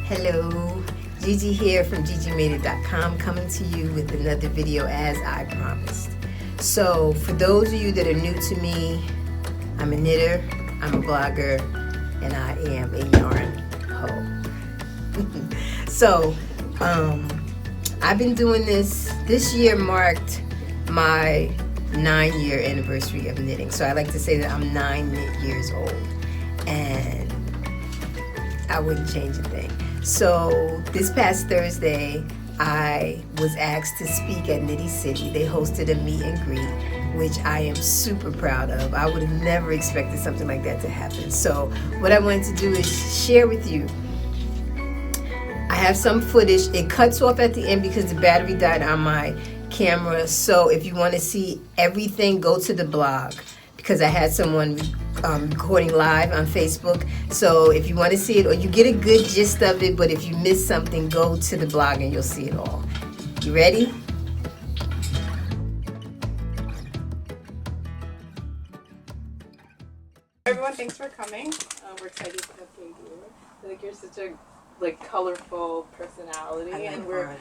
Hello, Gigi here from GGmadeit.com, coming to you with another video as I promised. So for those of you that are new to me, I'm a knitter, I'm a blogger, and I am a yarn hoe. So I've been doing this year marked my 9-year anniversary of knitting. So I like to say that I'm 9 knit years old, and I wouldn't change a thing. So this past Thursday, I was asked to speak at Nitty City. They hosted a meet and greet, which I am super proud of. I would have never expected something like that to happen. So what I wanted to do is share with you. I have some footage. It cuts off at the end because the battery died on my camera. So if you want to see everything, go to the blog, because I had someone recording live on Facebook. So if you want to see it, or you get a good gist of it, but if you miss something, go to the blog and you'll see it all. You ready? Everyone, thanks for coming. We're excited to have Gaye here. I feel like you're such a colorful personality, and we're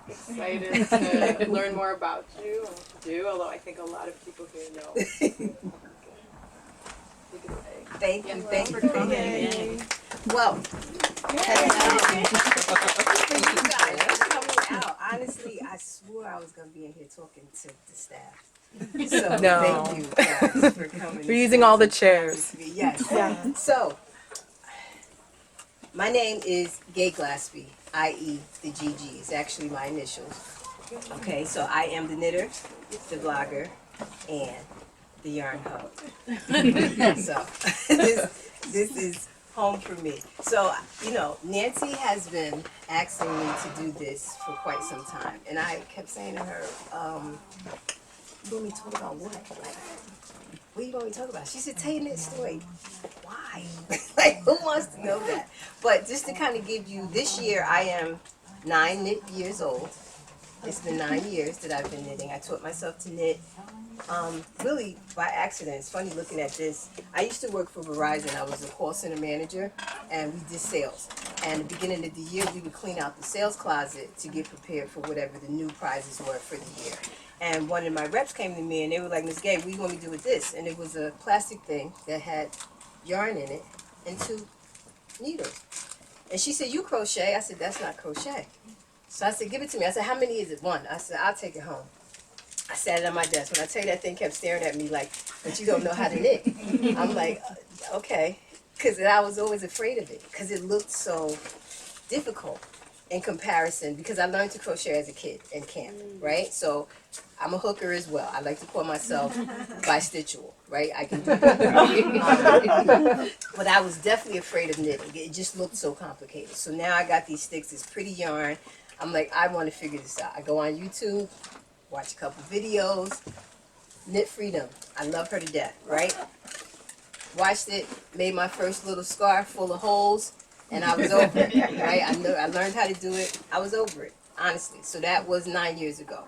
excited to learn more about you and what you do. Although I think a lot of people here know. Thank you for coming. Well, coming out. Honestly, I swore I was going to be in here talking to the staff. So thank you guys for coming. We're using all the chairs. Yes. Yeah. So, my name is Gaye Glasspie, i.e. the GG. It's actually my initials. Okay, so I am the knitter, the blogger, and the yarn hoe. So this is home for me. So, you know, Nancy has been asking me to do this for quite some time, and I kept saying to her, you want me to talk about what? Like, what you want me to talk about? She said, tell your knit story. Why? Like, who wants to know that? But just to kind of give you, this year I am 9 knit years old. It's been 9 years that I've been knitting. I taught myself to knit really by accident. It's funny looking at this. I used to work for Verizon. I was a call center manager, and we did sales. And at the beginning of the year, we would clean out the sales closet to get prepared for whatever the new prizes were for the year. And one of my reps came to me, and they were like, Miss Gaye, what do you want me to do with this? And it was a plastic thing that had yarn in it and 2 needles. And she said, you crochet? I said, that's not crochet. So I said, give it to me. I said, how many is it? 1. I said, I'll take it home. I sat it on my desk. When I tell you, that thing kept staring at me like, but you don't know how to knit. I'm like, okay. Because I was always afraid of it, because it looked so difficult in comparison, because I learned to crochet as a kid in camp, right? So I'm a hooker as well. I like to call myself bi-stitchual, right? I can do that. But I was definitely afraid of knitting. It just looked so complicated. So now I got these sticks, it's pretty yarn. I'm like, I want to figure this out. I go on YouTube, watch a couple videos. Knit Freedom, I love her to death, right? Watched it, made my first little scarf full of holes, and I was over it, right? I learned how to do it. I was over it, honestly. So that was 9 years ago.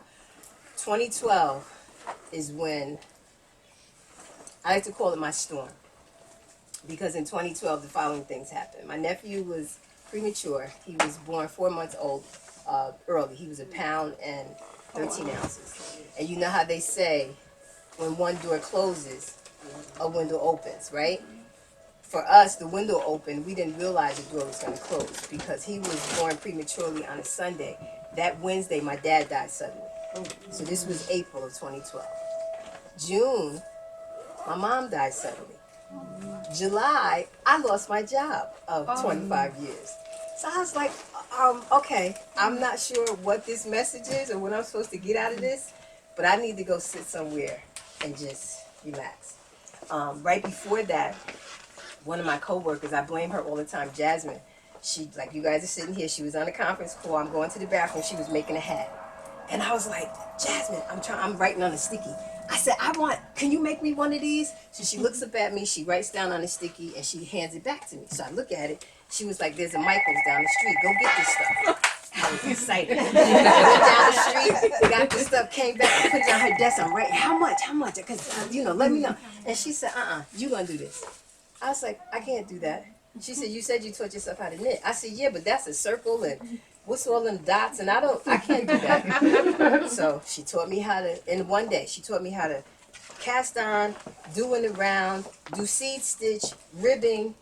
2012 is when, I like to call it my storm, because in 2012 the following things happened. My nephew was premature. He was born 4 months old early. He was 1 pound and 13 ounces. And you know how they say, when one door closes, a window opens, right? For us, the window opened. We didn't realize the door was going to close, because he was born prematurely on a Sunday. That Wednesday, my dad died suddenly. So this was April of 2012. June, my mom died suddenly. July, I lost my job of 25 years. So I was like, okay, I'm not sure what this message is or what I'm supposed to get out of this, but I need to go sit somewhere and just relax. Right before that, one of my coworkers, I blame her all the time, Jasmine, she, like you guys are sitting here, she was on a conference call, I'm going to the bathroom, she was making a hat. And I was like, Jasmine, I'm writing on a sticky. I said, can you make me one of these? So she looks up at me, she writes down on a sticky, and she hands it back to me. So I look at it, she was like, there's a Michael's down the street, go get this stuff. I was excited. I went down the street, got the stuff, came back, put it on her desk, I'm writing, how much? Because, let me know. And she said, you gonna do this. I was like, I can't do that. She said, you said you taught yourself how to knit. I said, yeah, but that's a circle and what's all them dots? And I can't do that. So she taught me how to, in one day, she taught me how to cast on, doing the round, do seed stitch, ribbing.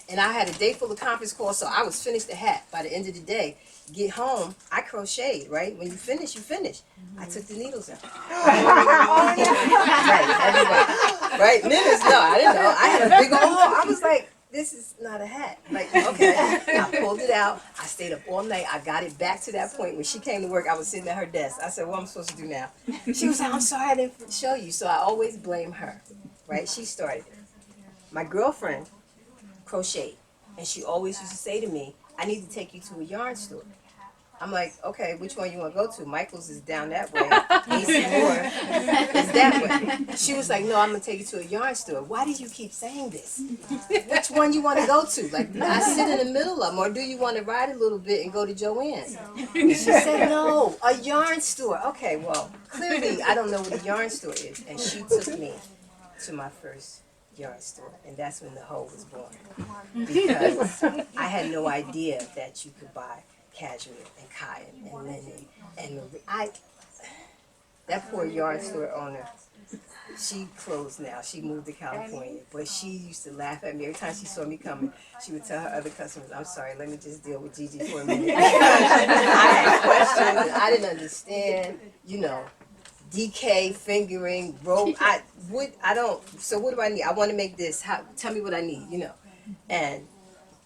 And I had a day full of conference calls, so I was finished the hat by the end of the day. Get home, I crocheted, right? When you finish, you finish. I took the needles out. Right, everybody. Right, knitters, no, I didn't know. I had a big old, I was like, this is not a hat. Like, okay. I pulled it out. I stayed up all night. I got it back to that point. When she came to work, I was sitting at her desk. I said, what am I supposed to do now? She was like, I'm sorry I didn't show you. So I always blame her, right? She started it. My girlfriend crocheted, and she always used to say to me, I need to take you to a yarn store. I'm like, okay, which one you want to go to? Michael's is down that way. AC Moore is that way. She was like, no, I'm going to take you to a yarn store. Why do you keep saying this? Which one you want to go to? Like, I sit in the middle of them, or do you want to ride a little bit and go to Joanne's? And she said, no, a yarn store. Okay, well, clearly I don't know what a yarn store is. And she took me to my first yarn store, and that's when the hoe was born. Because I had no idea that you could buy cashmere and cotton and linen and that poor yarn store owner, she closed now. She moved to California, but she used to laugh at me every time she saw me coming. She would tell her other customers, I'm sorry, let me just deal with Gigi for a minute. I had questions and I didn't understand, DK, fingering, rope. So what do I need? I want to make this. Tell me what I need, And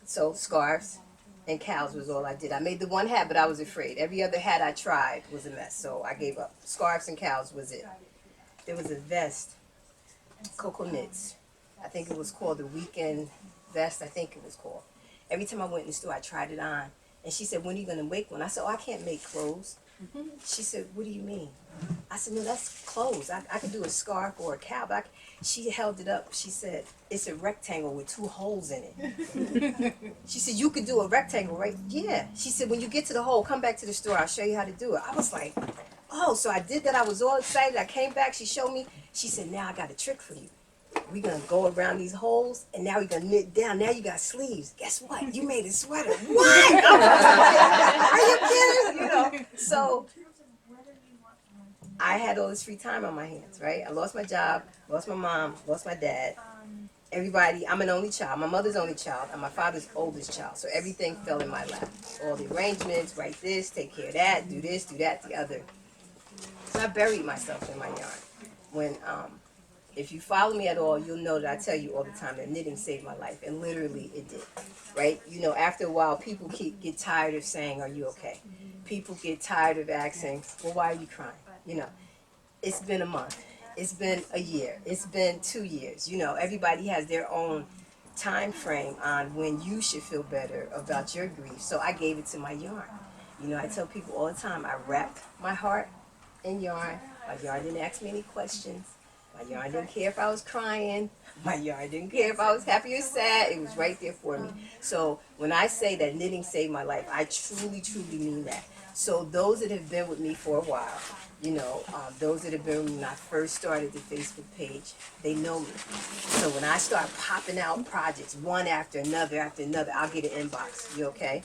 so scarves and cows was all I did. I made the one hat, but I was afraid. Every other hat I tried was a mess, so I gave up. Scarves and cows was it. There was a vest, Coco Knits. I think it was called the Weekend Vest, I think it was called. Every time I went in the store, I tried it on. And she said, when are you going to make one? I said, I can't make clothes. She said, what do you mean? I said, no, that's clothes. I could do a scarf or a cow. But she held it up. She said, it's a rectangle with 2 holes in it. She said, you could do a rectangle, right? Yeah. She said, when you get to the hole, come back to the store. I'll show you how to do it. I was like, oh, so I did that. I was all excited. I came back. She showed me. She said, now I got a trick for you. We're going to go around these holes, and now we're going to knit down. Now you got sleeves. Guess what? You made a sweater. What? Are you kidding? So I had all this free time on my hands, right? I lost my job, lost my mom, lost my dad. Everybody, I'm an only child. My mother's only child. I'm my father's oldest child. So everything fell in my lap. All the arrangements, write this, take care of that, do this, do that, the other. So I buried myself in my yarn. If you follow me at all, you'll know that I tell you all the time that knitting saved my life, and literally it did, right? After a while, people get tired of saying, are you okay? People get tired of asking, well, why are you crying? It's been a month. It's been a year. It's been 2 years. Everybody has their own time frame on when you should feel better about your grief. So I gave it to my yarn. I tell people all the time, I wrapped my heart in yarn. My yarn didn't ask me any questions. My yarn didn't care if I was crying. My yarn didn't care if I was happy or sad. It was right there for me. So when I say that knitting saved my life, I truly, truly mean that. So those that have been with me for a while, those that have been with me when I first started the Facebook page, they know me. So when I start popping out projects, one after another, I'll get an inbox. You okay?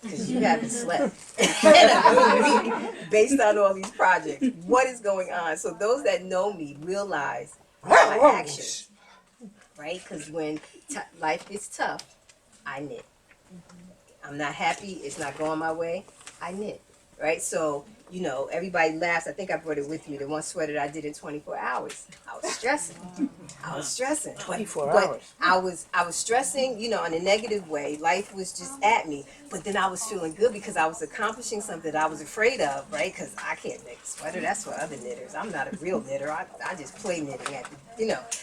Because you haven't slept in a good week based on all these projects. What is going on? So those that know me realize my actions, right? Because when life gets tough, I knit. I'm not happy. It's not going my way. I knit, right? So, everybody laughs. I think I brought it with me. The one sweater that I did in 24 hours. I was stressing. 24 hours. I was stressing, in a negative way. Life was just at me. But then I was feeling good because I was accomplishing something that I was afraid of, right? Because I can't make a sweater. That's for other knitters. I'm not a real knitter. I just play knitting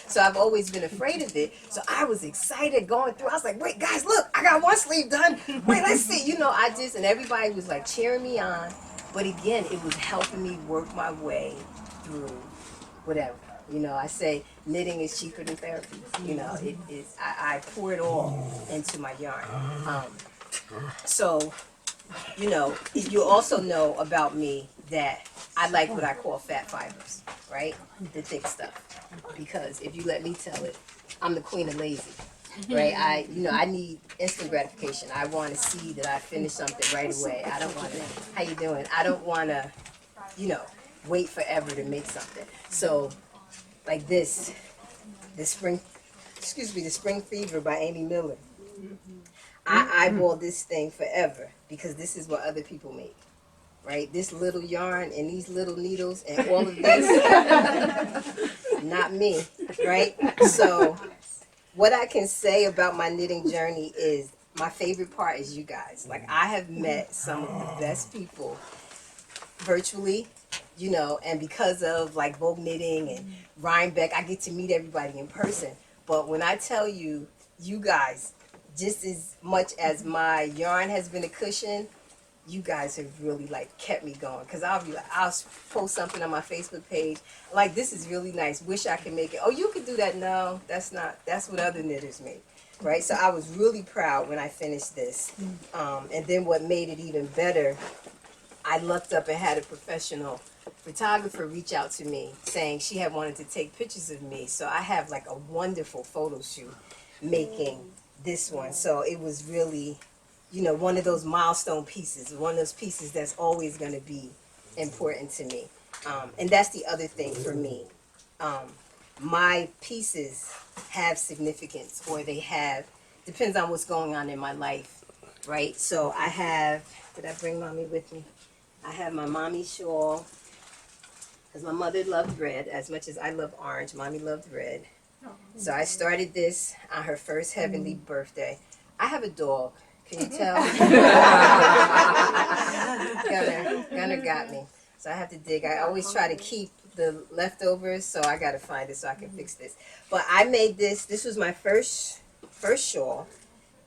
So I've always been afraid of it. So I was excited going through. I was like, wait, guys, look, I got one sleeve done. Wait, let's see. And everybody was like cheering me on. But again, it was helping me work my way through whatever. I say knitting is cheaper than therapy. It is. I pour it all into my yarn. So, you also know about me that I like what I call fat fibers, right? The thick stuff. Because if you let me tell it, I'm the queen of lazy. right? I need instant gratification. I want to see that I finished something right away. I don't want to, how you doing? I don't want to, wait forever to make something. So, like this, the spring fever by Amy Miller. I eyeball this thing forever because this is what other people make, right? This little yarn and these little needles and all of this, not me, right? So what I can say about my knitting journey is my favorite part is you guys. Like, I have met some of the best people virtually, and because of like Vogue Knitting and Rhinebeck, I get to meet everybody in person. But when I tell you, you guys, just as much as my yarn has been a cushion, you guys have really like kept me going. Cause I'll post something on my Facebook page, like, this is really nice, wish I could make it. Oh, you could do that. No, that's what other knitters make, right? So I was really proud when I finished this. And then what made it even better, I looked up and had a professional photographer reach out to me saying she had wanted to take pictures of me. So I have like a wonderful photo shoot making this one. So it was really, one of those milestone pieces, one of those pieces that's always going to be important to me. And that's the other thing for me. My pieces have significance, or they have, depends on what's going on in my life, right? So I have, did I bring mommy with me? I have my mommy shawl, because my mother loved red as much as I love orange. Mommy loved red. So I started this on her first heavenly birthday. I have a dog. Can you tell? Gunner got me. So I have to dig. I always try to keep the leftovers, so I got to find it so I can fix this. But I made this. This was my first shawl,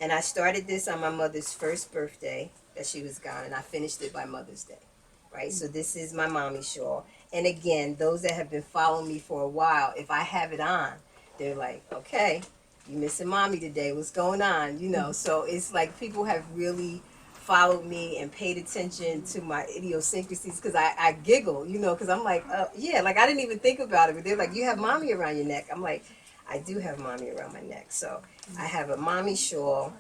and I started this on my mother's first birthday that she was gone, and I finished it by Mother's Day. Right? So this is my mommy shawl. And again, those that have been following me for a while, if I have it on, they're like, okay, you missing mommy today. What's going on? So it's like people have really followed me and paid attention to my idiosyncrasies, because I giggle, because I'm like, yeah, like I didn't even think about it. But they're like, you have mommy around your neck. I'm like, I do have mommy around my neck. So I have a mommy shawl.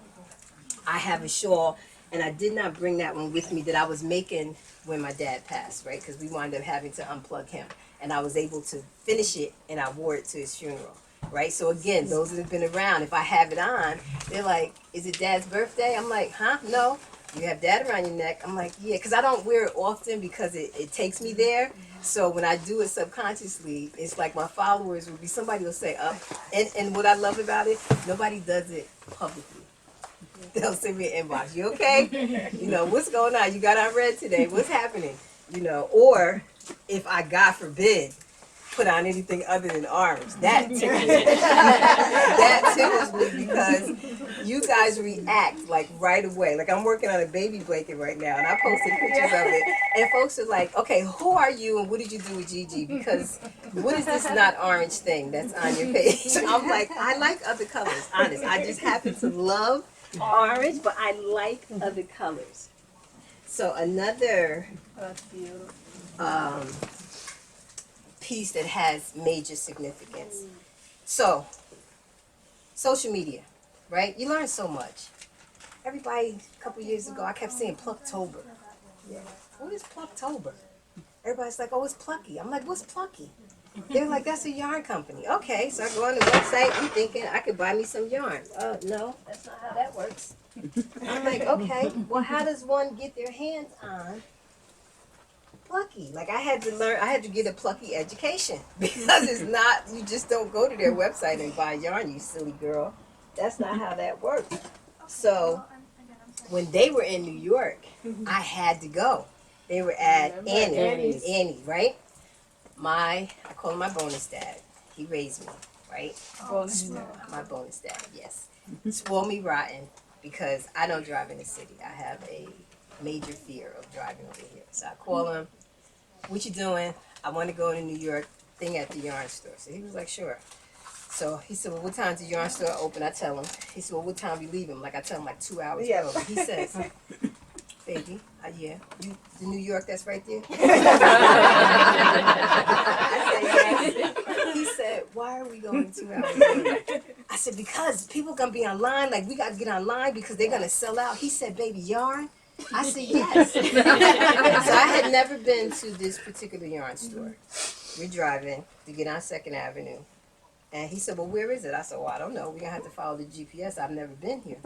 I have a shawl, and I did not bring that one with me, that I was making when my dad passed, right? Because we wound up having to unplug him. And I was able to finish it, and I wore it to his funeral, right? So again, those that have been around, if I have it on, they're like, is it Dad's birthday? I'm like, huh? No. You have Dad around your neck? I'm like, yeah, because I don't wear it often because it takes me there. So when I do it subconsciously, it's like my followers will be, somebody will say, and what I love about it, nobody does it publicly. They'll send me an inbox. You okay? What's going on? You got on red today. What's happening? Or if I, God forbid, put on anything other than orange, that tickles me. That tickles me because you guys react like right away. Like, I'm working on a baby blanket right now, and I posted pictures of it, and folks are like, okay, who are you and what did you do with Gigi? Because what is this not orange thing that's on your page? I'm like, I like other colors, honest. I just happen to love orange, but I like other colors. So another piece that has major significance. So, social media, right? You learn so much. Everybody, a couple years ago, I kept saying Plucktober. Yeah. What is Plucktober? Everybody's like, oh, it's Plucky. I'm like, what's Plucky? They're like, that's a yarn company. Okay, so I go on the website, I'm thinking I could buy me some yarn. No, that's not how that works. I'm like, okay, well, how does one get their hands on Plucky? Like, I had to get a Plucky education, because it's not, you just don't go to their website and buy yarn, you silly girl. That's not how that works. So, when they were in New York, I had to go. They were at Annie, right? I call him my bonus dad. He raised me, right? My bonus dad, yes. Spoiled me rotten, because I don't drive in the city. I have a major fear of driving over here. So I call him, what you doing? I want to go to New York, thing at the yarn store. So he was like, sure. So he said, well, what time's the yarn store open? I tell him. He said, well, what time we leaving? Like, I tell him like 2 hours ago. He says, baby, yeah, the New York that's right there? I said, yes. He said, why are we going 2 hours early? I said, because people gonna be online, like we gotta get online because they're gonna sell out. He said, baby, yarn? I said, yes. So I had never been to this particular yarn store. We're driving to get on 2nd Avenue. And he said, well, where is it? I said, well, I don't know. We're gonna have to follow the GPS. I've never been here.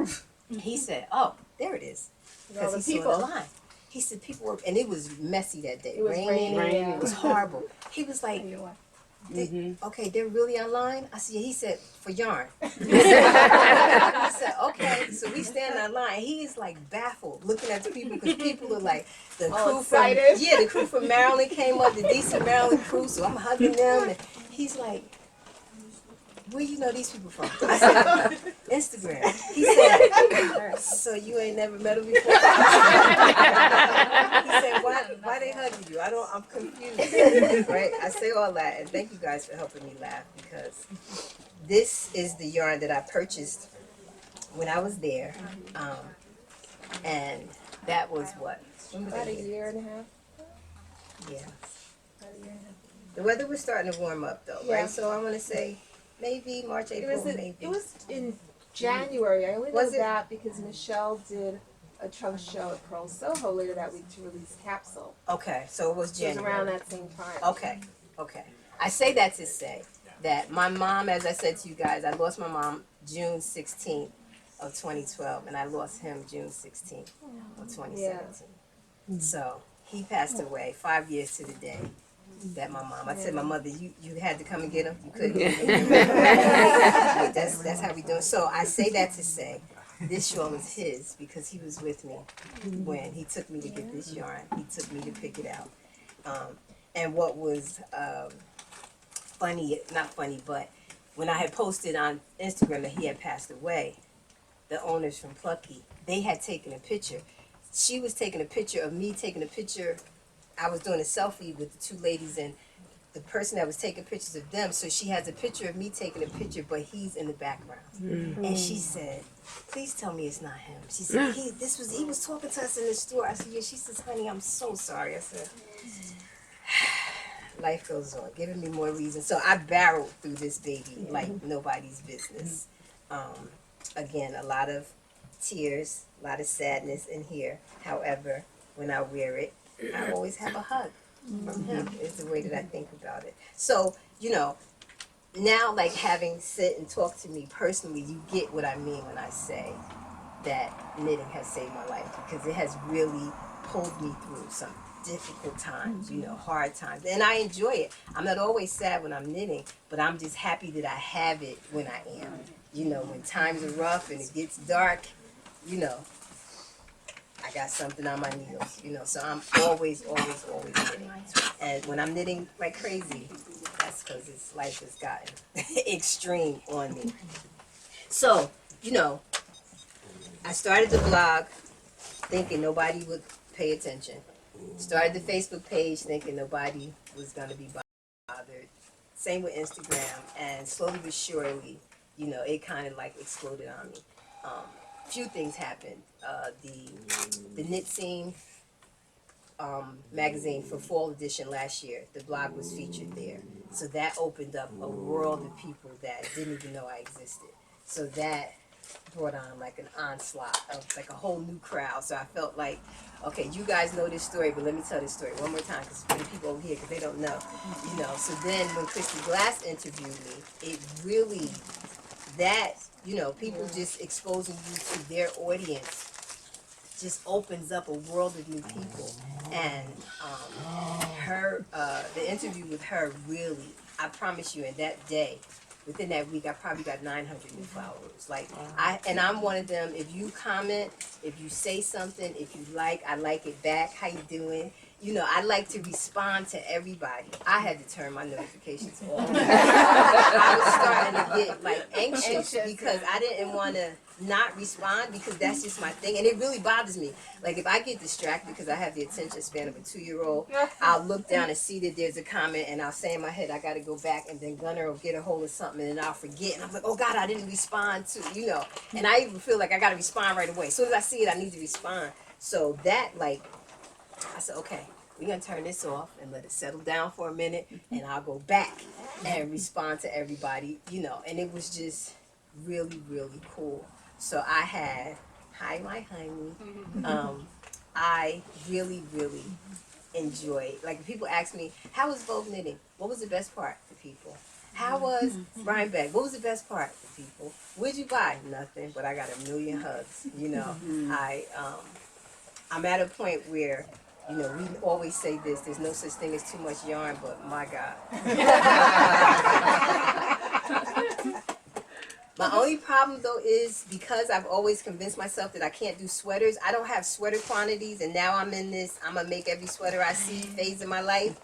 He said, oh, there it is. Because he saw the line. He said people were, and it was messy that day. It was raining. It was horrible. He was like, okay, they're really online? I said, yeah. He said, for yarn. I said, okay. So we stand online. He is like baffled looking at the people because people are like, the crew excited. the crew from Maryland came up, the decent Maryland crew, so I'm hugging them. And he's like, where you know these people from? I said, Instagram. He said, so you ain't never met them before? He said, why they hugging you? I'm confused. Right? I say all that, and thank you guys for helping me laugh, because this is the yarn that I purchased when I was there. And that was what? About a year and a half. Yeah. The weather was starting to warm up though, right? So I want to say maybe March, April, maybe. It was in January. I only know Was it? that because Michelle did a trunk show at Pearl Soho later that week to release Capsule. Okay, so it was It was January. around that same time. Okay. I say that to say that my mom, as I said to you guys, I lost my mom June 16th of 2012, and I lost him June 16th of 2017. So he passed away 5 years to the day that my mom. I said, my mother, you had to come and get him. You couldn't. That's how we do it. So I say that to say, this shawl is his because he was with me when he took me to get this yarn. He took me to pick it out. And what was funny, not funny, but when I had posted on Instagram that he had passed away, the owners from Plucky, they had taken a picture. She was taking a picture of me taking a picture. I was doing a selfie with the two ladies and the person that was taking pictures of them. So she has a picture of me taking a picture, but he's in the background. And she said, please tell me it's not him. She said, he was talking to us in the store. I said, yeah. She says, honey, I'm so sorry. I said, life goes on, giving me more reasons. So I barreled through this baby like nobody's business. Again, a lot of tears, a lot of sadness in here. However, when I wear it, I always have a hug from him, is the way that I think about it. So, now like having sit and talked to me personally, you get what I mean when I say that knitting has saved my life, because it has really pulled me through some difficult times, hard times. And I enjoy it. I'm not always sad when I'm knitting, but I'm just happy that I have it when I am. When times are rough and it gets dark, I got something on my needles, so I'm always knitting. And when I'm knitting like crazy, that's because life has gotten extreme on me. So, I started the blog thinking nobody would pay attention. Started the Facebook page thinking nobody was going to be bothered. Same with Instagram. And slowly but surely, it kind of like exploded on me. Few things happened. The Knit Scene magazine for fall edition last year, the blog was featured there. So that opened up a world of people that didn't even know I existed. So that brought on like an onslaught of like a whole new crowd. So I felt like, okay, you guys know this story, but let me tell this story one more time, because for the people over here, because they don't know, So then when Christy Glass interviewed me, it really, people just exposing you to their audience just opens up a world of new people. And the interview with her really, I promise you, in that day, within that week, I probably got 900 new followers. I'm one of them. If you comment, if you say something, if you like, I like it back. How you doing? I like to respond to everybody. I had to turn my notifications off. I was starting to get anxious because I didn't want to not respond, because that's just my thing, and it really bothers me. Like if I get distracted because I have the attention span of a 2-year-old, I'll look down and see that there's a comment, and I'll say in my head, I got to go back, and then Gunnar will get a hold of something, and I'll forget, and I'm like, oh God, I didn't respond to, and I even feel like I got to respond right away. As soon as I see it, I need to respond. So that I said, okay, we're going to turn this off and let it settle down for a minute, and I'll go back and respond to everybody, you know. And it was just really, really cool. So I had, hi, my honey. I really, really enjoyed, like, people ask me, how was Vogue knitting? What was the best part for people? How was Brian Beck? What was the best part for people? What'd you buy? Nothing, but I got a million hugs, you know. I'm at a point where, you know, we always say this, there's no such thing as too much yarn, but my God. My only problem though is because I've always convinced myself that I can't do sweaters, I don't have sweater quantities, and now I'm in this, I'm gonna make every sweater I see phase in my life.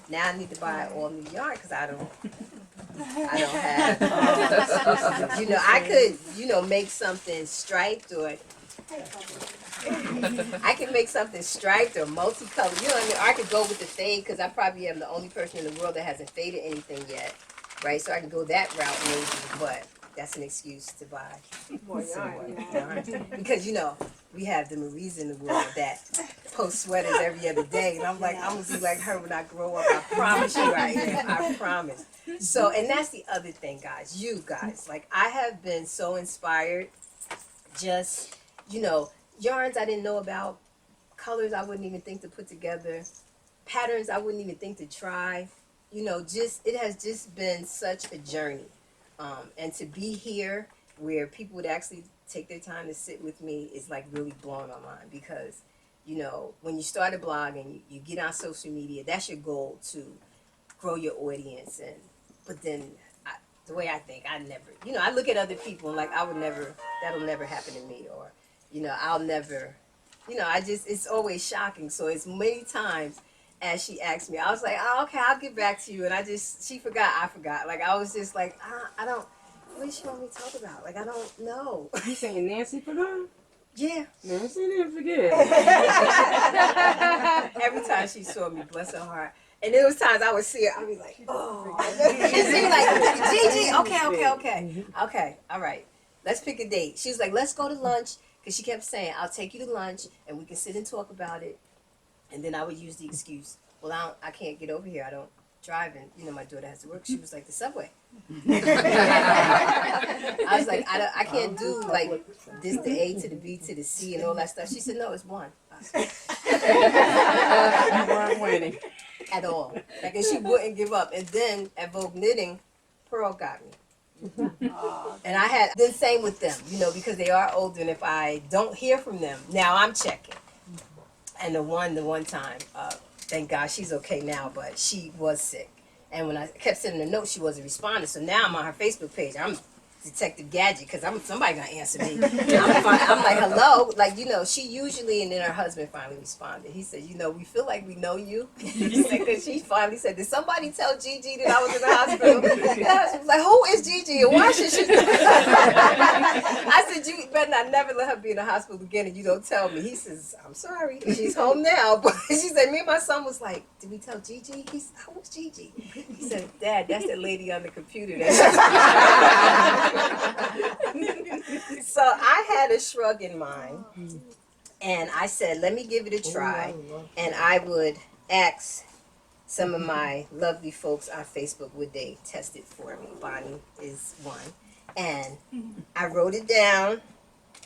Now I need to buy all new yarn because I don't have, you know, I could, you know, make something striped or I can make something striped or multicolored, you know what I mean? Or I could go with the fade because I probably am the only person in the world that hasn't faded anything yet, right? So I can go that route maybe, but that's an excuse to buy more yarn. Because, you know, we have the Maries in the world that post sweaters every other day, and I'm like, I'm gonna be like her when I grow up. I promise you I am. I promise. So, and that's the other thing, guys. You guys, like, I have been so inspired. Just, you know, yarns I didn't know about, colors I wouldn't even think to put together, patterns I wouldn't even think to try. You know, just, it has just been such a journey. And to be here where people would actually take their time to sit with me is like really blowing my mind, because, you know, when you start a blog and you get on social media, that's your goal, to grow your audience. And but then the way I think, I never, you know, I look at other people and like, I would never, that'll never happen to me, or, you know, I'll never, you know, I just, it's always shocking. So as many times as she asked me, I was like, oh, okay, I'll get back to you. And I just, she forgot, I forgot. Like, I was just like, I don't, what does she want me to talk about? Like, I don't know. You saying Nancy forgot? Yeah. Nancy didn't forget. Every time she saw me, bless her heart. And there was times I would see her, I'd be like, oh. She'd be like, Gigi, okay, all right. Let's pick a date. She was like, let's go to lunch. Because she kept saying, I'll take you to lunch and we can sit and talk about it. And then I would use the excuse, well, I can't get over here. I don't drive, and, you know, my daughter has to work. She was like, the subway. I was like, I can't do like this, the A to the B to the C and all that stuff. She said, no, it's one. You weren't winning. At all. Like, and she wouldn't give up. And then at Vogue Knitting, Pearl got me. And I had the same with them, you know, because they are older, and if I don't hear from them, now I'm checking. And the one time, thank God she's okay now, but she was sick. And when I kept sending a note, she wasn't responding. So now I'm on her Facebook page. I'm Detective Gadget, because somebody gonna answer me. I'm like, hello, like, you know, she usually, and then her husband finally responded. He said, you know, we feel like we know you. He said, because she finally said, did somebody tell Gigi that I was in the hospital? She was like, who is Gigi and why should she? I said, you better not never let her be in the hospital again and you don't tell me. He says, I'm sorry, she's home now. But she said, me and my son was like, did we tell Gigi? He said, who's Gigi? He said, Dad, that's that lady on the computer. So I had a shrug in mind, and I said, let me give it a try, and I would ask some of my lovely folks on Facebook, would they test it for me? Bonnie is one. And I wrote it down,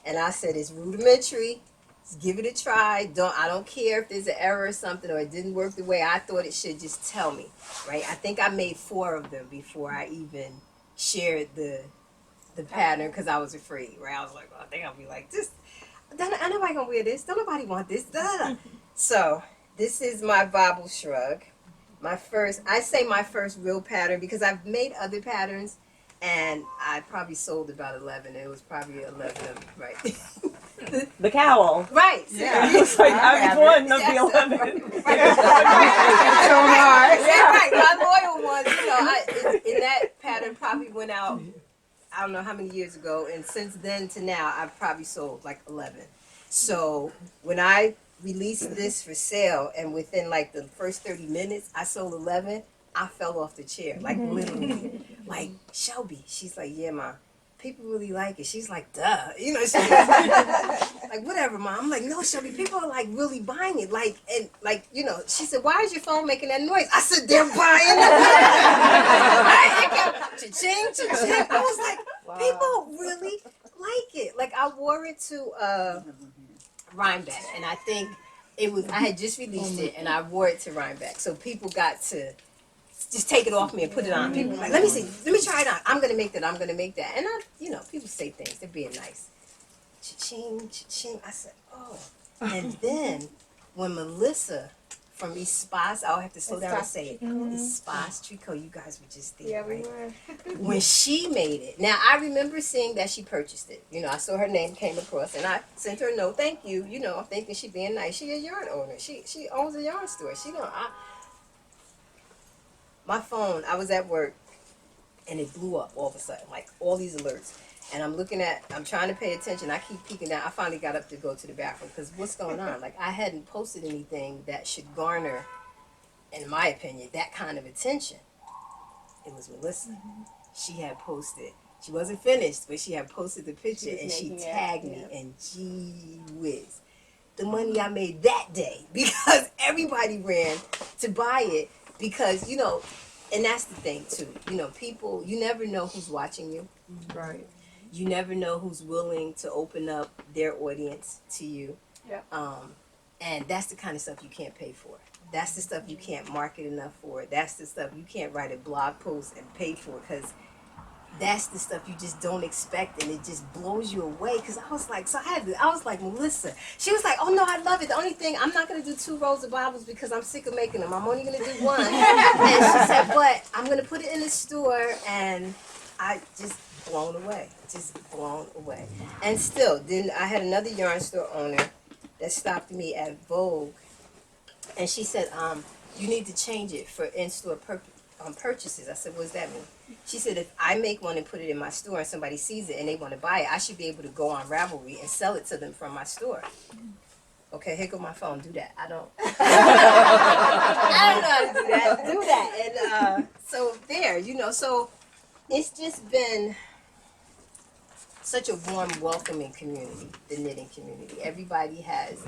and I said, it's rudimentary. Just give it a try. I don't care if there's an error or something, or it didn't work the way I thought it should. Just tell me, right? I think I made 4 of them before I even shared the pattern, because I was afraid, right? I was like, well, I think I'll be like this. I nobody gonna wear this. Don't nobody want this. So this is my Bible shrug. My first real pattern, because I've made other patterns, and I probably sold about 11. It was probably 11 of them, right? The cowl. Right. Yeah. It's like I was one of the 11. Right. My loyal ones, you know, in that pattern probably went out, I don't know how many years ago, and since then to now, I've probably sold like 11. So when I released this for sale, and within like the first 30 minutes, I sold 11, I fell off the chair, like literally. Like, Shelby, she's like, yeah, Ma, people really like it. She's like, duh. You know, she's like, whatever, Mom. I'm like, no, Shelby, people are like really buying it. Like, and like, you know, she said, why is your phone making that noise? I said, they're buying it. Cha-ching, cha-ching. I was like, people really like it. Like, I wore it to Rhinebeck, and I think I had just released it, and I wore it to Rhinebeck. So people got to just take it off me and put it on. People were like, let me see, let me try it on. I'm gonna make that, I'm gonna make that. And you know, people say things, they're being nice. Cha-ching, cha-ching. I said, oh. And then when Melissa from East Spas, I'll have to slow down and say it. East Spas Tricot, you guys were just there, right? We were. When she made it. Now, I remember seeing that she purchased it. You know, I saw her name came across, and I sent her a note, thank you. You know, I'm thinking she being nice. She a yarn owner. She owns a yarn store. She don't. My phone, I was at work, and it blew up all of a sudden, like all these alerts. And I'm trying to pay attention. I keep peeking down. I finally got up to go to the bathroom because what's going on? Like, I hadn't posted anything that should garner, in my opinion, that kind of attention. It was Melissa. She had posted. She wasn't finished, but she had posted the picture, and she tagged me, and gee whiz. The money I made that day, because everybody ran to buy it, because, you know, and that's the thing, too. You know, people, you never know who's watching you. Right. You never know who's willing to open up their audience to you. Yeah. And that's the kind of stuff you can't pay for. That's the stuff you can't market enough for. That's the stuff you can't write a blog post and pay for, because that's the stuff you just don't expect, and it just blows you away. Because I was like, I was like, Melissa. She was like, oh no, I love it. The only thing, I'm not going to do 2 rolls of Bibles because I'm sick of making them. I'm only going to do 1. And she said, but I'm going to put it in the store, and I just blown away. And still, then I had another yarn store owner that stopped me at Vogue, and she said, you need to change it for in-store purchases. I said, what does that mean? She said, if I make one and put it in my store and somebody sees it and they want to buy it, I should be able to go on Ravelry and sell it to them from my store. Okay, here go my phone. Do that. I don't know how to do that. Do that. And so there, you know, so it's just been such a warm, welcoming community, the knitting community. Everybody has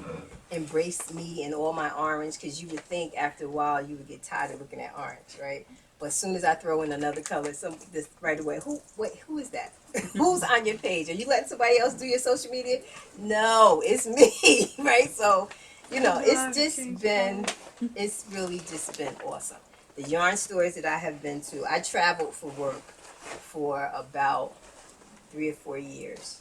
embraced me and all my orange, because you would think after a while you would get tired of looking at orange, right? But as soon as I throw in another color, this right away, who is that? Who's on your page? Are you letting somebody else do your social media? No, it's me, right? So, you know, it's really just been awesome. The yarn stores that I have been to, I traveled for work for about 3 or 4 years.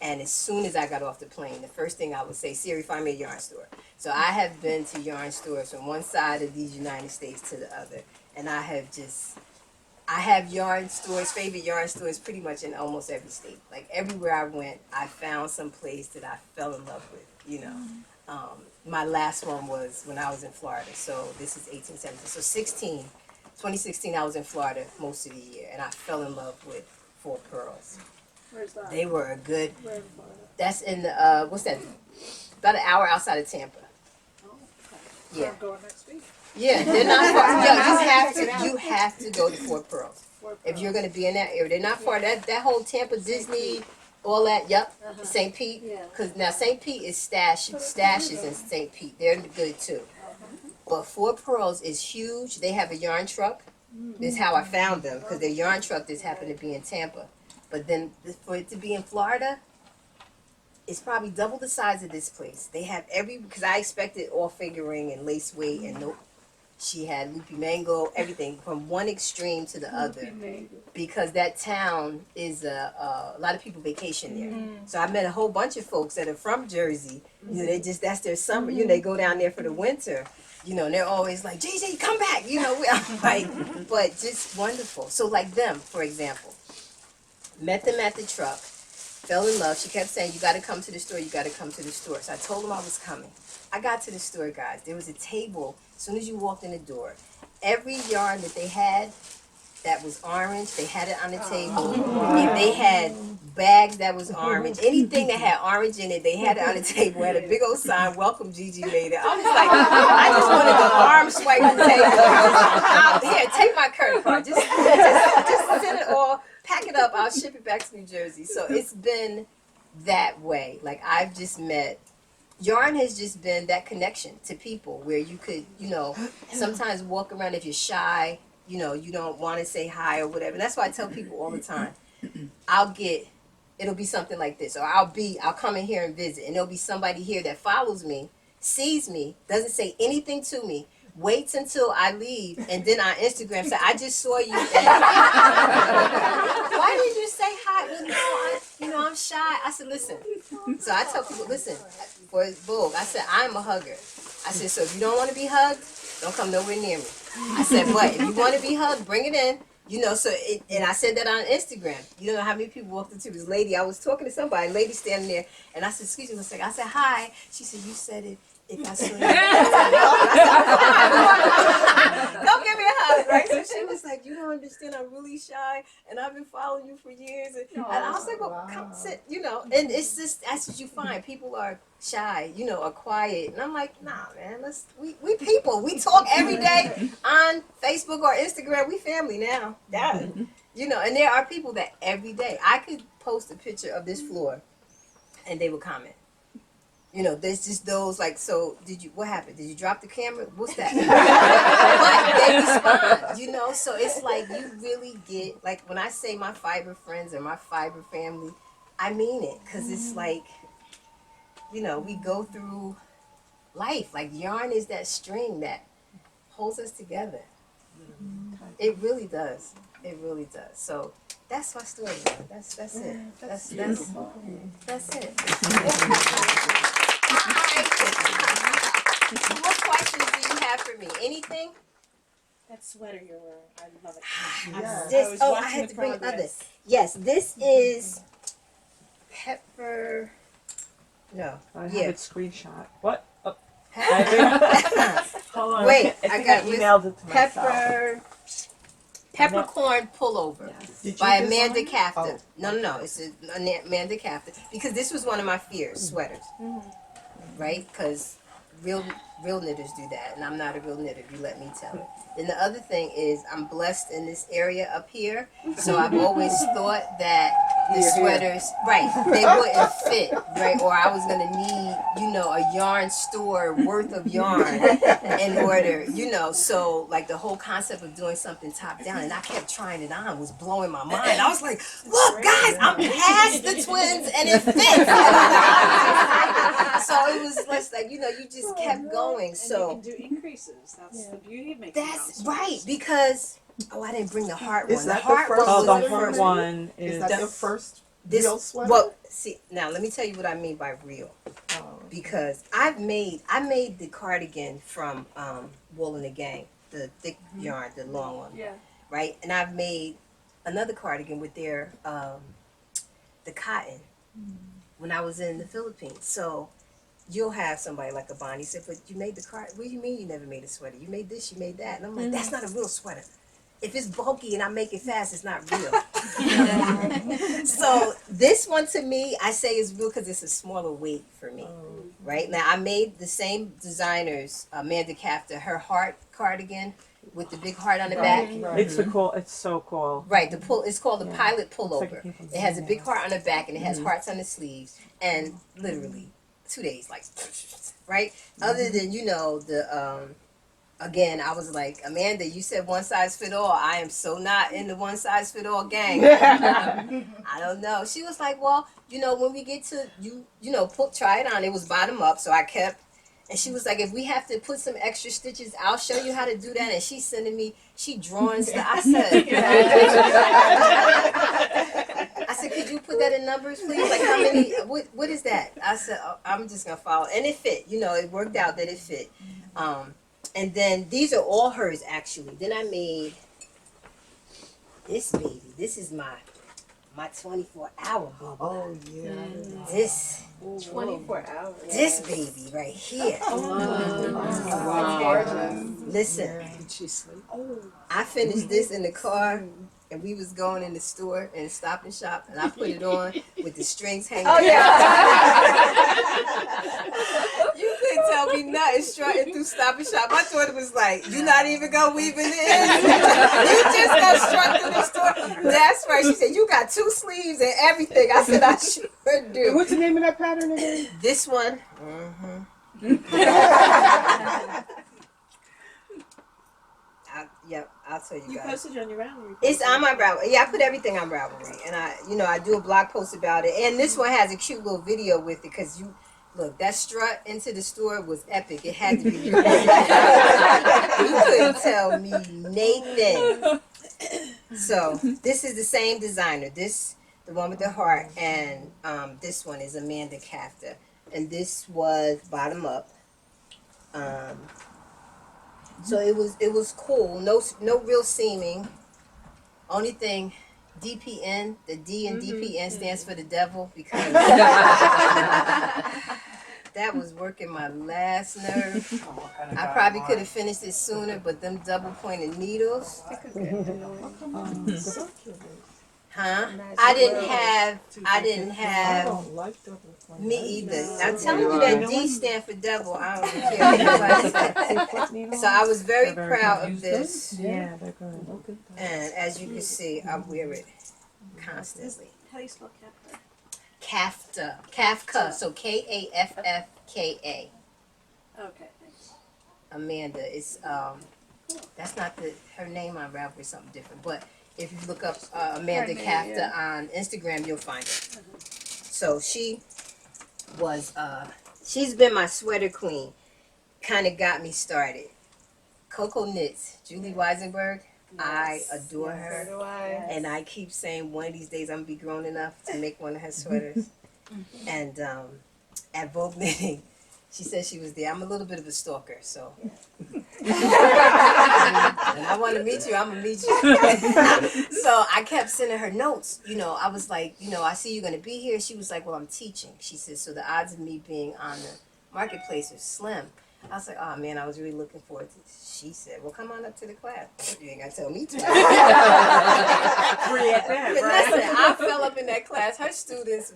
And as soon as I got off the plane, the first thing I would say, Siri, find me a yarn store. So I have been to yarn stores from one side of these United States to the other. And I have yarn stores, favorite yarn stores pretty much in almost every state. Like everywhere I went, I found some place that I fell in love with, you know. My last one was when I was in Florida. So this is 1870. So 2016, I was in Florida most of the year. And I fell in love with 4 Pearls. Where's that? They were a good, Where in Florida? that's in the, what's that? About an hour outside of Tampa. Oh, okay. Yeah. I'm going next week. Yeah, they're not far. You have to go to 4 Pearls. If you're going to be in that area. They're not far. That whole Tampa, Disney, all that, St. Pete. Because now St. Pete is stashes in St. Pete. They're good too. But 4 Pearls is huge. They have a yarn truck. This is how I found them, because their yarn truck just happened to be in Tampa. But then for it to be in Florida, it's probably double the size of this place. They have because I expected all fingering and lace weight, and nope. She had loopy mango, everything from one extreme to the other, because that town is a lot of people vacation there. So I met a whole bunch of folks that are from Jersey. You know, that's their summer. You know, they go down there for the winter. You know, and they're always like, JJ, come back. You know, I'm like, but just wonderful. So like them, for example, met them at the truck, fell in love. She kept saying, you got to come to the store. You got to come to the store. So I told them I was coming. I got to the store, guys. There was a table as soon as you walked in the door. Every yarn that they had that was orange, they had it on the table. If they had bags that was orange, anything that had orange in it, they had it on the table. Had a big old sign, welcome GGmadeit. I was like, I just wanted the arm swipe the table. Here, take my credit card. Just send it all. pack it up. I'll ship it back to New Jersey. So it's been that way. Like I've just met. Yarn has just been that connection to people where you could, sometimes walk around if you're shy, you don't want to say hi or whatever. And that's why I tell people all the time, it'll be something like this, or I'll come in here and visit, and there'll be somebody here that follows me, sees me, doesn't say anything to me, waits until I leave, and then on Instagram say, I just saw you. Why did you say hi? Well, no, I'm shy. I said, listen. So I tell people, listen, for Vogue, I said, I'm a hugger. I said, so if you don't want to be hugged, don't come nowhere near me. I said, but if you want to be hugged, bring it in. And I said that on Instagram. You know how many people walked into this lady. I was talking to somebody, lady standing there, and I said, excuse me one second. I said, hi. She said, you said it. If I saw you, don't give me a hug, right? So she was like, you don't understand, I'm really shy, and I've been following you for years. And I was like, well, come sit, and it's just, that's what you find. People are shy, are quiet. And I'm like, nah, man, we people. We talk every day on Facebook or Instagram. We family now. And there are people that every day, I could post a picture of this floor, and they would comment. There's just those like, so what happened? Did you drop the camera? What's that? But they respond, so it's like you really get, like when I say my fiber friends or my fiber family, I mean it. Because it's like, we go through life. Like yarn is that string that holds us together. It really does. It really does. So that's my story, man. That's it. That's it. What questions do you have for me? Anything? That sweater you're wearing, I love it. I had to bring others. Yes, this is pepper. No. I have it screenshot. What? Oh. Hold on. Wait, I got emailed it to myself. Peppercorn pullover by Amanda Cafton. No, it's Amanda Cafton, because this was one of my fears, sweaters, right? Because real knitters do that, and I'm not a real knitter. You let me tell it. And the other thing is, I'm blessed in this area up here, so I've always thought that the sweaters, right, they wouldn't fit, right, or I was gonna need, a yarn store worth of yarn in order, so like the whole concept of doing something top down, and I kept trying it on, was blowing my mind. I was like, look, guys, I'm past the twins, and it fits. So it was less like, you just kept going. So and you can do increases. That's the beauty of making. That's right, because I didn't bring the heart Is one. that The heart the first one was the the heart first one Is that the first This, real sweater? well, see, now let me tell you what I mean by real. Because I made the cardigan from Wool and the Gang, the thick yarn, the long one. Yeah. Right? And I've made another cardigan with their the cotton when I was in the Philippines. So you'll have somebody like a Bonnie say, but you made the card. What do you mean you never made a sweater? You made this, you made that. And I'm like, that's not a real sweater. If it's bulky and I make it fast, it's not real. So this one to me, I say is real because it's a smaller weight for me. Right? Now I made the same designers, Amanda Cafton, her heart cardigan with the big heart on the back. It's so cool. Right, it's called the pilot It's like pullover. it came from It has a big Zambia. heart on the back and it has hearts on the sleeves, and literally 2 days, like, right? Other than, the again, I was like, Amanda, you said one size fit all. I am so not in the one size fit all gang. I don't know. She was like, well, when we get to try it on. It was bottom up, so I kept. And she was like, if we have to put some extra stitches, I'll show you how to do that. And she's sending me, she drawing stuff. I said, could you put that in numbers, please? Like, how many, what is that? I said, I'm just going to follow. And it fit, it worked out that it fit. And then these are all hers, actually. Then I made this baby. This is my 24-hour baby. Oh, yeah. This 24 hours. This baby right here. Wow. Listen, Did she sleep? I finished this in the car and we was going in the store and Stop and Shop, and I put it on with the strings hanging. Oh, You couldn't tell me nothing strutting through Stop and Shop. My daughter was like, "You not even gonna weave it in? You just gonna strut through the store?" That's right. She said, "You got 2 sleeves and everything." I said, "I sure do." What's the name of that pattern again? This one. I'll tell you You guys. posted it on your Ravelry. It's on my Ravelry. Yeah, I put everything on Ravelry, and I do a blog post about it. And this one has a cute little video with it because look, that strut into the store was epic. It had to be recorded. You couldn't tell me Nathan. So this is the same designer. The one with the heart, and this one is Amanda Kafta, and this was bottom up. So it was cool. No real seaming. Only thing, DPN. The D in DPN stands for the devil because that was working my last nerve. I probably could have finished it sooner, but them double pointed needles. Huh? I didn't have me either. I'm telling you that D stand for devil. I don't care. So I was very proud of this. Yeah, they're good. And as you can see, I wear it constantly. How do you spell Kafka? Kafka. So Kaffka. Okay, thanks. Amanda. It's that's not her name on Ravelry. Something different. But if you look up Amanda Kafta on Instagram, you'll find it. So she's been my sweater queen. Kind of got me started. Coco Knits, Julie Weisenberg. I adore her. So do I. And I keep saying one of these days I'm going to be grown enough to make one of her sweaters. And at Vogue Knitting, she said she was there. I'm a little bit of a stalker, so. And I want to meet you, I'm going to meet you. So I kept sending her notes. I was like, I see you're going to be here. She was like, well, I'm teaching. She said, so the odds of me being on the marketplace are slim. I was like, oh man, I was really looking forward to it. She said, well, come on up to the class. You ain't got to tell me to. But listen, I fell up in that class. Her students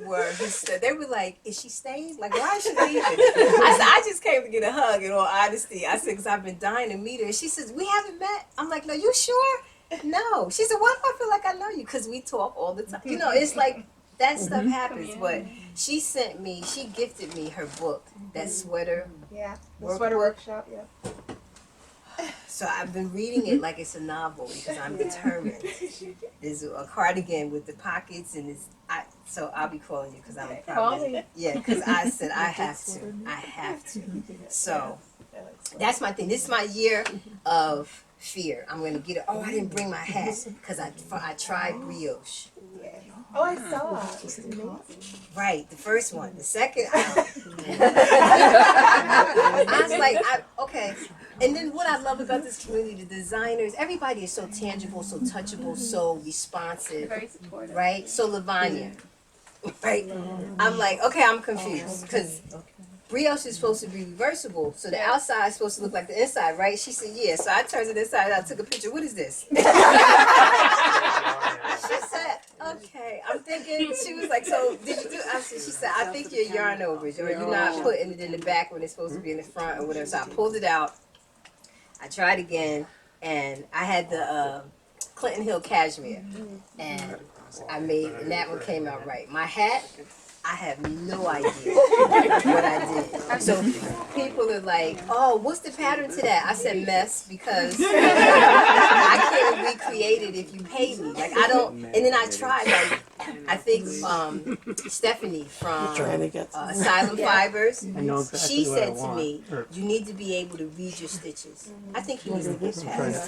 they were like, is she staying? Like, why is she leaving? I said, I just came to get a hug in all honesty. I said, because I've been dying to meet her. And she says, we haven't met. I'm like, no, you sure? No. She said, why do I feel like I know you? Because we talk all the time. It's like, that stuff happens, but she gifted me her book, that sweater. Yeah, the sweater workshop, yeah. So I've been reading it like it's a novel because I'm determined. There's a cardigan with the pockets, and so I'll be calling you because I'm probably, because I said I have to. So that's my thing. This is my year of fear. I'm going to get it. Oh, I didn't bring my hat because I tried brioche. Oh, I saw it. Right, the first one. The second, I was like, okay. And then what I love about this community, the designers, everybody is so tangible, so touchable, so responsive. Very supportive. Right? So Lavanya, right? I'm like, okay, I'm confused because brioche is supposed to be reversible, so the outside is supposed to look like the inside, right? She said, yeah. So I turned it inside. I took a picture. What is this? She said, okay. I'm thinking. She was like, so did you do? She said, I think you're yarn overage, or you're not putting it in the back when it's supposed to be in the front, or whatever. So I pulled it out. I tried again, and I had the Clinton Hill cashmere, and and that one came out right. My hat, I have no idea what I did. So people are like, oh, what's the pattern to that? I said mess because I can't recreate it if you pay me. Like I don't, and then I tried, like, I think Stephanie from Asylum Fibers, she said to me, you need to be able to read your stitches. I think he needs to get past.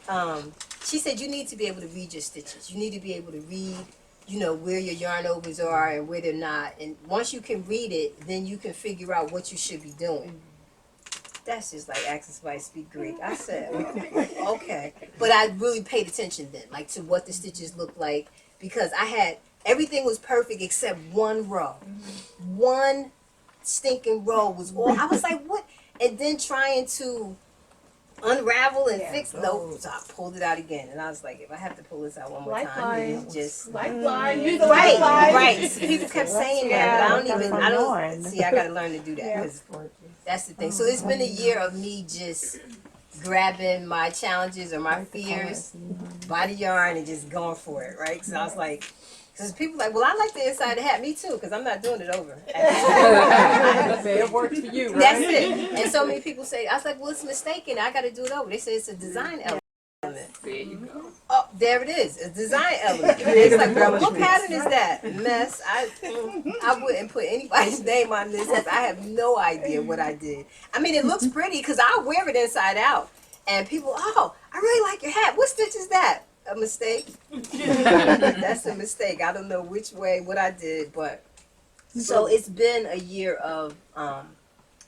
Hi. She said you need to be able to read your stitches. You need to be able to read, where your yarn overs are and where they're not. And once you can read it, then you can figure out what you should be doing. That's just like asking somebody to speak Greek. I said, okay. But I really paid attention then, like to what the stitches looked like, because everything was perfect except one row. One stinking row was all, I was like, what? and then trying to unravel and fix. No, so I pulled it out again, and I was like, if I have to pull this out one more time, Lifeline. just Lifeline. Use the right, lifeline. right. So people kept saying that, but I don't even. I don't yarn. see. I got to learn to do that Yeah. because that's the thing. So it's been a year of me just grabbing my challenges or my fears by the yarn and just going for it, right? So I was like, because people like, well, I like the inside of the hat, me too, because I'm not doing it over. It works for you, right? That's it. And so many people say, I was like, well, it's mistaken. I got to do it over. They say it's a design element. There you go. Oh, there it is. A design element. It's like, girl, what pattern is that? Mess. I wouldn't put anybody's name on this because I have no idea what I did. I mean, it looks pretty because I wear it inside out. And people, oh, I really like your hat. What stitch is that? A mistake? That's a mistake. I don't know which way, what I did, but so it's been a year of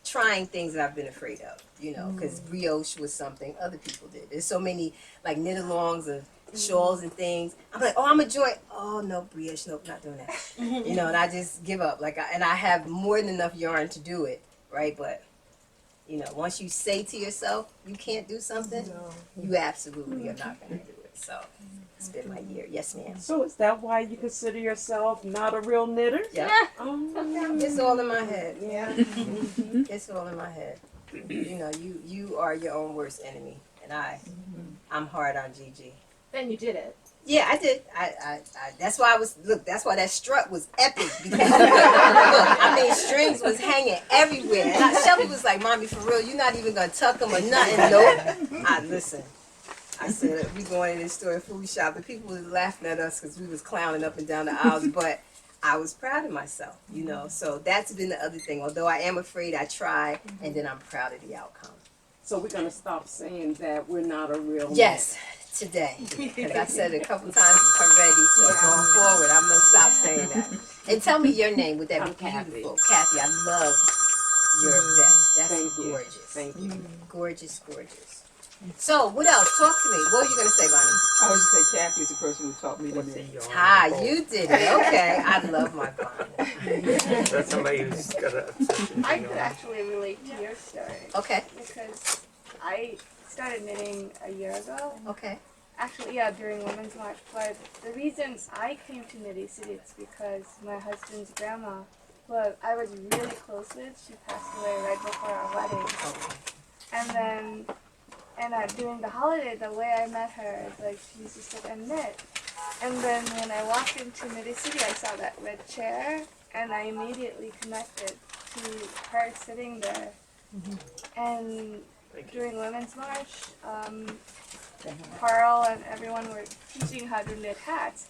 trying things that I've been afraid of, you know, because brioche was something other people did. There's so many like knit-alongs of shawls and things. I'm like, oh, I'm a joy. Oh no, brioche, nope, not doing that. You know, and I just give up. Like, and I have more than enough yarn to do it, right? But you know, once you say to yourself you can't do something, you absolutely are not going to do it. So it's been my year. Yes, ma'am. So is that why you consider yourself not a real knitter? Yeah. Oh. It's all in my head. Yeah. It's all in my head. You know, you are your own worst enemy, and I'm hard on GG. Then you did it. Yeah, I did. I that's why I was that's why that strut was epic because look, I mean strings was hanging everywhere. And Shelby was like, "Mommy, for real, you're not even gonna tuck them or nothing." Nope. Listen. I said we going in this store food shop, and people was laughing at us because we was clowning up and down the aisles. But I was proud of myself, you know. So that's been the other thing. Although I am afraid, I try, and then I'm proud of the outcome. So we're gonna stop saying that we're not a real Yes, today, because I said it a couple times already. So going forward, I'm gonna stop saying that. And tell me your name. Would that be beautiful, Kathy? I love your vest. That's Thank you. gorgeous. Thank you. Gorgeous, gorgeous. So, what else? Talk to me. What were you going to say, Bonnie? I was just say Kathy's the person who taught me to knit. Ah, you did it. Okay. I love my Bonnie. That's somebody who's got a obsession. I could actually relate to your story Okay. because I started knitting a year ago. Okay. Actually, yeah, during Women's March. But the reason I came to Knitty City is because my husband's grandma, who I was really close with, she passed away right before our wedding. Okay. And then, during the holiday, the way I met her is like she used to sit and knit. And then when I walked into Knitty City, I saw that red chair, and I immediately connected to her sitting there. And during Women's March, Carl and everyone were teaching how to knit hats.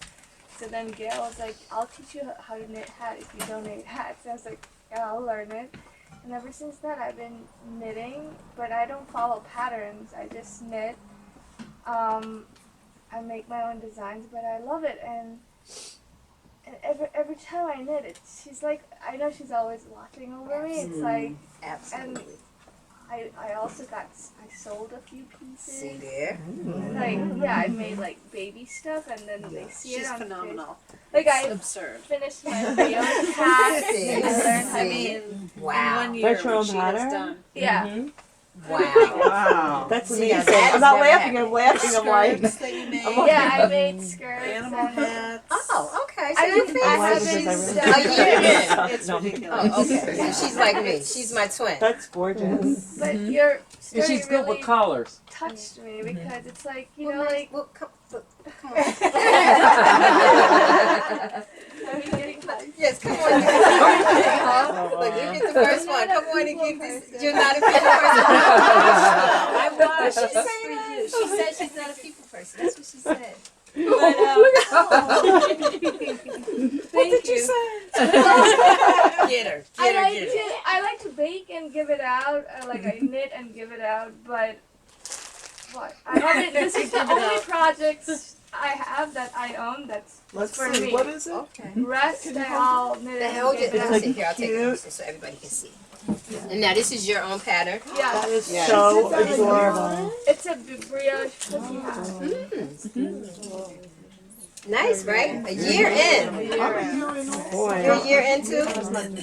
So then Gail was like, I'll teach you how to knit hats if you donate hats. And I was like, yeah, I'll learn it. And ever since that, I've been knitting, but I don't follow patterns. I just knit. I make my own designs, but I love it. And every time I knit, she's like, I know she's always watching over me. It's like, Absolutely. I also I sold a few pieces. See there? Like, yeah, I made like baby stuff, and then they see She's it on phenomenal. Like I Absurd. finished my Rio hat. See, I learned how to see. In Wow. 1 year, That's your what own she has pattern? done. Yeah. Wow. Wow. That's See, now amazing. that I'm not never laughing, happened. I'm laughing. I'm like, Skirts that you made. Yeah, I made skirts. Animal and hats. Oh, okay. So I you're didn't- I why fancy. because I haven't really A year in. It's No. ridiculous. Oh, okay. So she's like me. She's my twin. That's gorgeous. But your And story she's good really with colors. touched me because it's like, you Well, know, nice. like Well, come on. I'm getting close. Yes, come on. Look, you get the first one. Come on and get this. You're not a people person. I was. She said that. She said she's not a people person. That's what she said. But, Thank you. Get her. I like to bake and give it out. I knit and give it out, but what? I haven't. This is the only project I have that I own. That's Let's for see. me. What is it? Okay. Rest I all knit The and hell give did it I out. say? Here, I'll take it so everybody can see. And now this is your own pattern. Yeah, That is Yes. so adorable. it's a brioche cookie hat. Nice, right? A year in. I'm a year in. You're a year in too?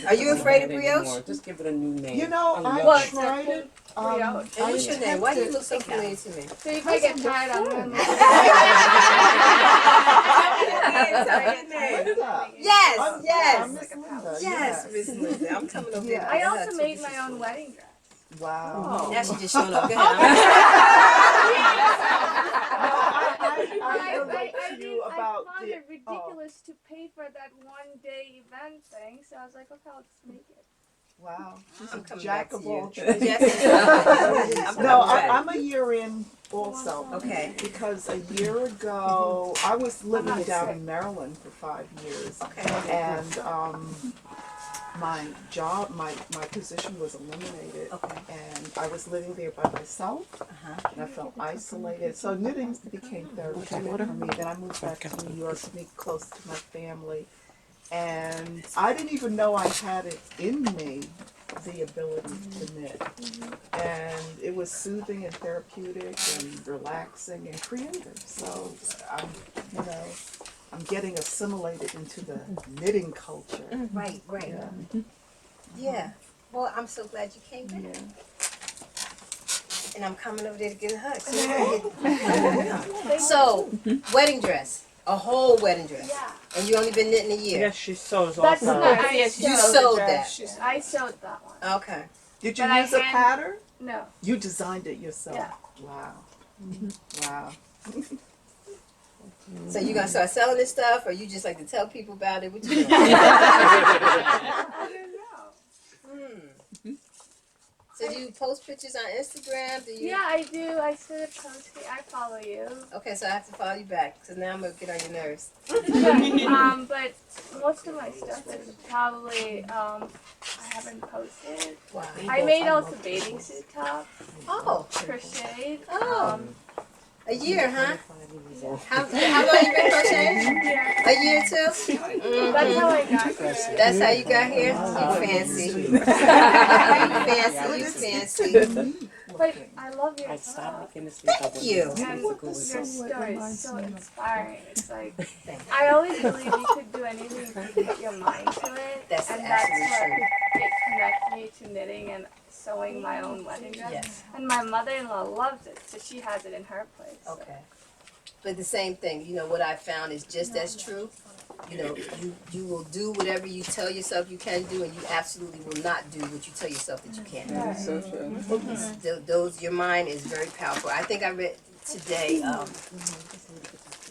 Are you afraid of brioche? Just give it a new name. You know, I Well, tried it. brioche. And what's your name? Why do you attempted- look so familiar to me? So you can get tired of them. Linda. Yes, I'm yes. Miss Linda. Yes, Miss Linda. I'm coming over there. I also made my own wedding dress. Wow. Now she just showing up. Go ahead. I relate to you about I found the. it ridiculous to pay for that one day event thing, so I was like, okay, I'll just make it. Wow. She's I'm a coming jack back of to you. all trades. Yes. No, I'm a year in also. Okay. Because a year ago, I was living down in Maryland for 5 years. Okay. And my job, my position was eliminated. Okay. And I was living there by myself. Uh-huh. And I felt isolated. So knitting became therapeutic for me. Then I moved back to New York to be close to my family. And I didn't even know I had it in me, the ability to knit. And it was soothing and therapeutic and relaxing and creative. So I'm getting assimilated into the knitting culture. Right, right. Yeah. Yeah. Well, I'm so glad you came back. Yeah. And I'm coming over there to get a hug. So, wedding dress. A whole wedding dress. Yeah. And you only been knitting a year. Yes, she sews That's also. not. You sewed that. I sewed that one. Okay. Did you But I use a hand- pattern? No. You designed it yourself? Yeah. Wow. Wow. So you gonna start selling this stuff, or you just like to tell people about it? What you doing? I don't know. So do you post pictures on Instagram? Do you? Yeah, I do. I started posting. I follow you. Okay, so I have to follow you back, because now I'm gonna get on your nerves. But most of my stuff is probably I haven't posted. Wow. I made also bathing suit tops, Oh, crocheted. Oh. A year, huh? How long you been crocheting? Yeah. A year too? That's how I got here. That's how you got here? You fancy. You fancy. But I love your I style. stopped making this stuff. Thank you. And your story is so inspiring. It's like, I always believe you could do anything if you put your mind to it. That's and absolutely that's true. what it connected me to knitting and sewing my own wedding dress. Yes. And my mother-in-law loves it, so she has it in her place. Okay. But the same thing, what I found is just as true. You will do whatever you tell yourself you can do, and you absolutely will not do what you tell yourself that you can't do. That's so true. Your mind is very powerful. I think I read today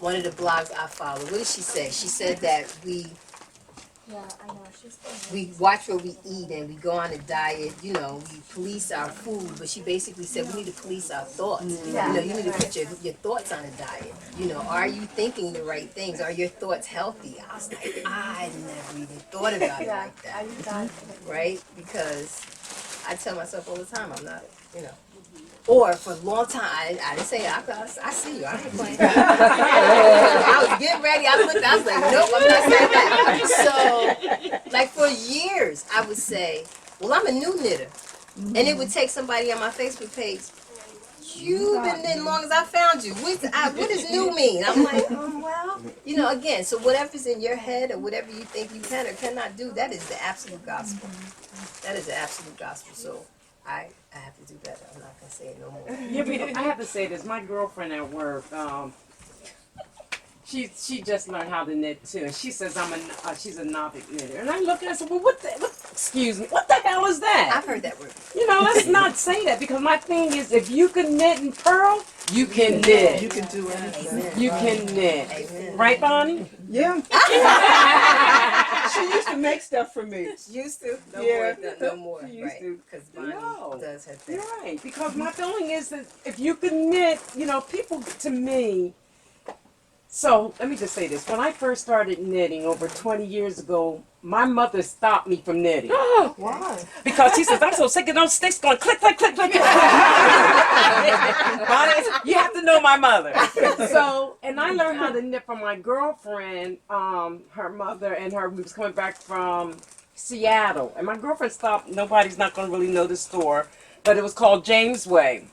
one of the blogs I follow. What did she say? She said that we watch what we eat and we go on a diet. We police our food, but she basically said we need to police our thoughts. Yeah. You need to put your thoughts on a diet. Are you thinking the right things? Are your thoughts healthy? I was like, I never even thought about it Yeah, like that. I use that. Right? Because I tell myself all the time, I'm not, Or for a long time, I didn't say, I see you, I ain't playing. I was getting ready, I was like, nope, I'm not saying that. So, like for years, I would say, well, I'm a new knitter. And it would take somebody on my Facebook page, you've been knitting long as I found you. What does new mean? I'm like, well, again, so whatever's in your head or whatever you think you can or cannot do, that is the absolute gospel. That is the absolute gospel. So I have to do better. I'm not going to say it no more. Yeah, but I have to say this. My girlfriend at work, she just learned how to knit too, and she says she's a novice knitter. And I look at her and say, well, excuse me, what the hell is that? I've heard that word. Let's not say that, because my thing is, if you can knit and purl, you can knit. You can do anything. You can knit. Amen. Right, Bonnie? Yeah. She used to make stuff for me. Used to? No Yeah. more. No more. She used Right. to. Because Bonnie No. does her thing. You're right, because my feeling is that if you can knit, people to me. So let me just say this: when I first started knitting over 20 years ago, my mother stopped me from knitting Why? because she says, "I'm so sick of those sticks going click, click, click, click." Bonnie, you have to know my mother. So, and I learned how to knit from my girlfriend. Her mother and her. We was coming back from Seattle, and my girlfriend stopped. Nobody's not going to really know the store, but it was called James Way,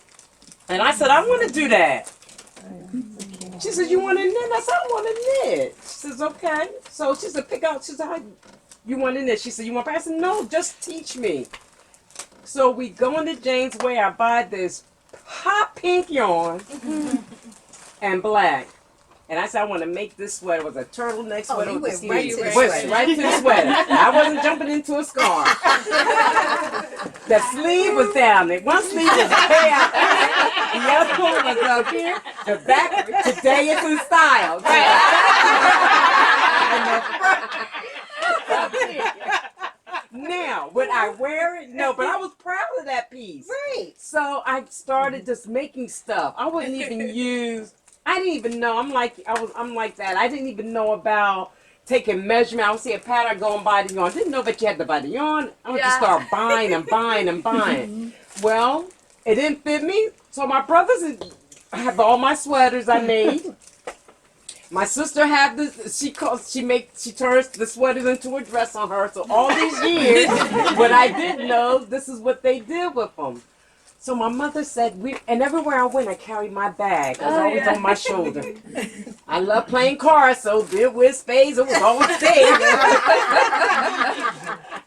and I said, "I want to do that." She says, you want to knit? I said, I want to knit. She says, okay. So she said, pick out. She said, how you want to knit? She said, you want to? I said, no, just teach me. So we go into Jane's Way. I buy this hot pink yarn and black. And I said, I want to make this sweater. It was a turtleneck sweater with the sleeves. Right to the Went sweater. right to the sweater. I wasn't jumping into a scarf. The sleeve was down there. One sleeve was way out there. The other one was up here. The back, today it's in style. Now, would I wear it? No, but I was proud of that piece. Right. So I started just making stuff. I wouldn't even use. I didn't even know. I'm like that. I didn't even know about taking measurement. I would see a pattern, go and buy the yarn. Didn't know that you had to buy the yarn. I would just start buying and buying and buying. Well, it didn't fit me. So my brothers have all my sweaters I made. My sister had this. She turns the sweaters into a dress on her. So all these years, what I didn't know, this is what they did with them. So my mother said, and everywhere I went, I carried my bag. It was always on my shoulder. I love playing cards, so did with spades. It was always there.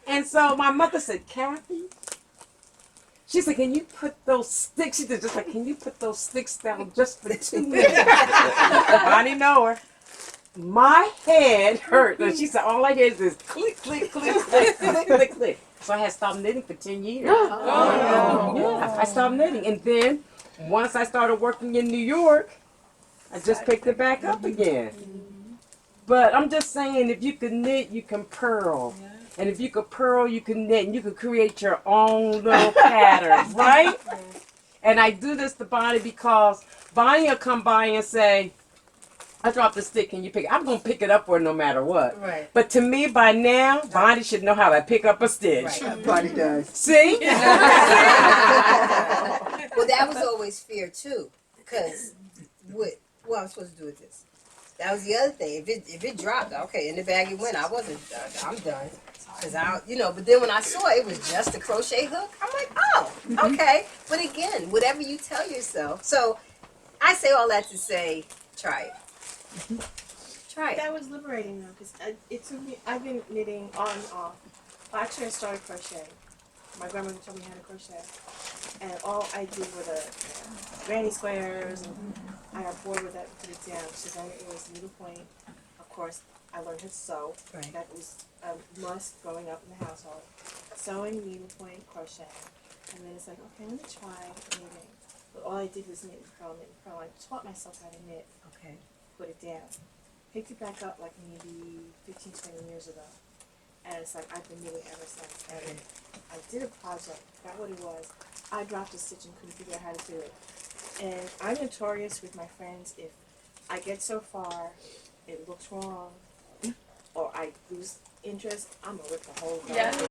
And so my mother said, Kathy, she said, can you put those sticks, she said, just like, can you put those sticks down just for 2 minutes? I didn't know her. My head hurt. And she said, all I hear is this click, click, click, click, click, click, click. So I had stopped knitting for 10 years. Yeah, I stopped knitting. And then once I started working in New York, I just picked it back up again. But I'm just saying, if you can knit, you can purl. And if you could purl, you can knit. And you can create your own little patterns, right? And I do this to Bonnie because Bonnie will come by and say, I dropped a stick and you pick it. I'm going to pick it up for her no matter what. Right. But to me, by now, Bonnie should know how to pick up a stitch. Right. Bonnie does. See? Well, that was always fear too, because what I'm supposed to do with this? That was the other thing. If it dropped, okay, in the bag it went. I wasn't. I'm done. Cause but then when I saw it was just a crochet hook, I'm like, oh, okay. But again, whatever you tell yourself. So I say all that to say, try it. Try it. That was liberating though, because it took me. I've been knitting on and off. Well, actually, I started crocheting. My grandmother told me how to crochet, and all I did were the granny squares, and I got bored with that and put it down. So then it was needlepoint. Of course, I learned how to sew. Right. That was a must growing up in the household. Sewing, needlepoint, crochet, and then it's like, okay, let me try knitting. But all I did was knit and purl, knit and purl. I taught myself how to knit. Okay. Put it down. Picked it back up like maybe 15, 20 years ago. And it's like I've been knitting ever since. And I did a project, forgot what it was. I dropped a stitch and couldn't figure out how to do it. And I'm notorious with my friends, if I get so far, it looks wrong, or I lose interest, I'm gonna rip the whole thing.